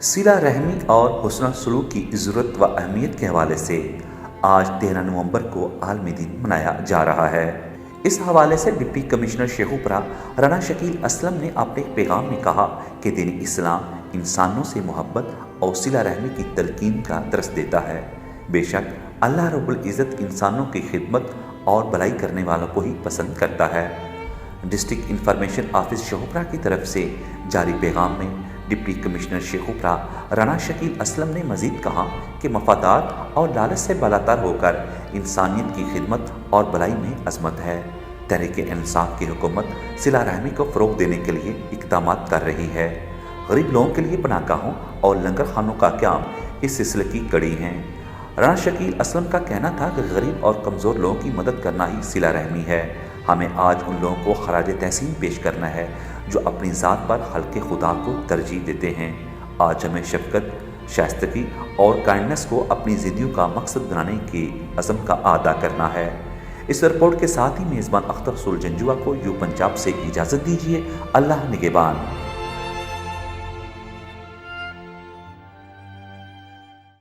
صلہ رحمی اور حسن سلوک کی ضرورت و اہمیت کے حوالے سے آج 13 نومبر کو عالمی دن منایا جا رہا ہے۔ اس حوالے سے ڈپٹی کمشنر شیخوپورہ رانا شکیل اسلم نے اپنے پیغام میں کہا کہ دین اسلام انسانوں سے محبت اور صلہ رحمی کی تلقین کا درس دیتا ہے۔ بے شک اللہ رب العزت انسانوں کی خدمت اور بھلائی کرنے والوں کو ہی پسند کرتا ہے۔ ڈسٹرکٹ انفارمیشن آفس شیخوپورہ کی طرف سے جاری پیغام میں ڈپٹی کمشنر شیخوپورہ رانا شکیل اسلم نے مزید کہا کہ مفادات اور لالچ سے بالاتر ہو کر انسانیت کی خدمت اور بھلائی میں عظمت ہے۔ تحریک انصاف کی حکومت صلہ رحمی کو فروغ دینے کے لیے اقدامات کر رہی ہے۔ غریب لوگوں کے لیے پناہ گاہوں اور لنگر خانوں کا قیام اس سلسلے کی کڑی ہیں۔ رانا شکیل اسلم کا کہنا تھا کہ غریب اور کمزور لوگوں کی مدد کرنا ہی صلہ رحمی ہے۔ ہمیں آج ان لوگوں کو خراج تحسین پیش کرنا ہے جو اپنی ذات پر خلق خدا کو ترجیح دیتے ہیں۔ آج ہمیں شفقت، شائستگی اور کائنڈنس کو اپنی زندگیوں کا مقصد بنانے کے عزم کا اعادہ کرنا ہے۔ اس رپورٹ کے ساتھ ہی میزبان اختر رسول جنجوعہ کو یو پنجاب سے اجازت دیجیے۔ اللہ نگہبان۔